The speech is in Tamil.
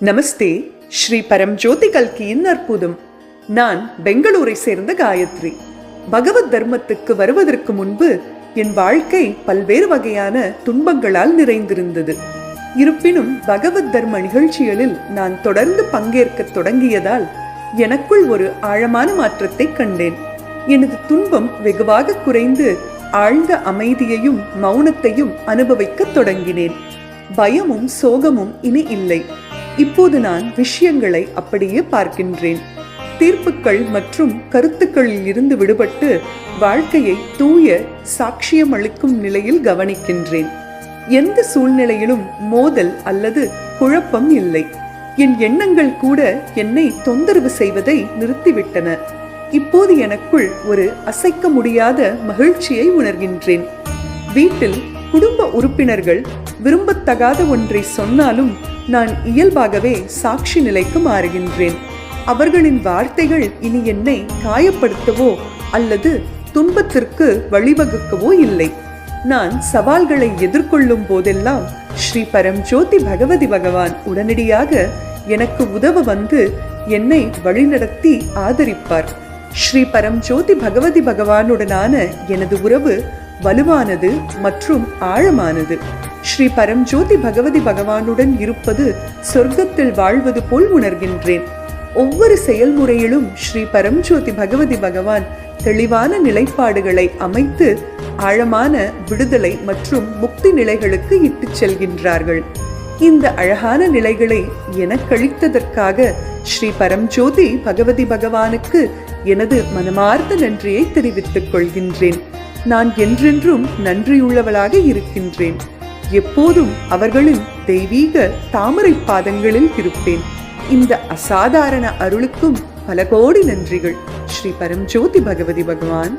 நமஸ்தே. ஸ்ரீ பரம்ஜோதி கல்கியின் அற்புதம். நான் பெங்களூரை சேர்ந்த காயத்ரி. பகவத் தர்மத்துக்கு வருவதற்கு முன்பு என் வாழ்க்கை பல்வேறு வகையான துன்பங்களால் நிறைந்திருந்தது. இருப்பினும் பகவத் தர்ம நிகழ்ச்சிகளில் நான் தொடர்ந்து பங்கேற்க தொடங்கியதால் எனக்குள் ஒரு ஆழமான மாற்றத்தை கண்டேன். எனது துன்பம் வெகுவாக குறைந்து ஆழ்ந்த அமைதியையும் மௌனத்தையும் அனுபவிக்க தொடங்கினேன். பயமும் சோகமும் இனி இல்லை. இப்போது நான் விஷயங்களை அப்படியே பார்க்கின்றேன். தீர்ப்புகள் மற்றும் கருத்துக்களில் இருந்து விடுபட்டு வாழ்க்கையை தூய சாட்சியம் அளிக்கும் நிலையில் கவனிக்கின்றேன். எந்த சூழ்நிலையிலும் மோதல் அல்லது குழப்பம் இல்லை. என் எண்ணங்கள் கூட என்னை தொந்தரவு செய்வதை நிறுத்திவிட்டன. இப்போது எனக்குள் ஒரு அசைக்க முடியாத மகிழ்ச்சியை உணர்கின்றேன். வீட்டில் குடும்ப உறுப்பினர்கள் விரும்பத்தகாத ஒன்றை சொன்னாலும் நான் இயல்பாகவே சாட்சி நிலைக்கு மாறுகின்றேன். அவர்களின் வார்த்தைகள் இனி என்னை காயப்படுத்தவோ அல்லது துன்பத்திற்கு வழிவகுக்கவோ இல்லை. நான் சவால்களை எதிர்கொள்ளும் போதெல்லாம் ஸ்ரீ பரம்ஜோதி பகவதி பகவான் உடனடியாக எனக்கு உதவ வந்து என்னை வழிநடத்தி ஆதரிப்பார். ஸ்ரீ பரம்ஜோதி பகவதி பகவானுடனான எனது உறவு வலுவானது மற்றும் ஆழமானது. ஸ்ரீ பரம்ஜோதி பகவதி பகவானுடன் இருப்பது சொர்க்கத்தில் வாழ்வது போல் உணர்கின்றேன். ஒவ்வொரு செயல்முறையிலும் ஸ்ரீ பரம்ஜோதி பகவதி பகவான் தெளிவான நிலைப்பாடுகளை அமைத்து ஆழமான விடுதலை மற்றும் முக்தி நிலைகளுக்கு இட்டுச் செல்கின்றார்கள். இந்த அழகான நிலைகளை எனக்களித்ததற்காக ஸ்ரீ பரம்ஜோதி பகவதி பகவானுக்கு எனது மனமார்ந்த நன்றியை தெரிவித்துக் கொள்கின்றேன். நான் என்றென்றும் நன்றியுள்ளவளாக இருக்கின்றேன். எப்போதும் அவர்களின் தெய்வீக தாமரை பாதங்களில் இருப்பேன். இந்த அசாதாரண அருளுக்கும் பல கோடி நன்றிகள். ஸ்ரீ பரம்ஜோதி பகவதி பகவான்.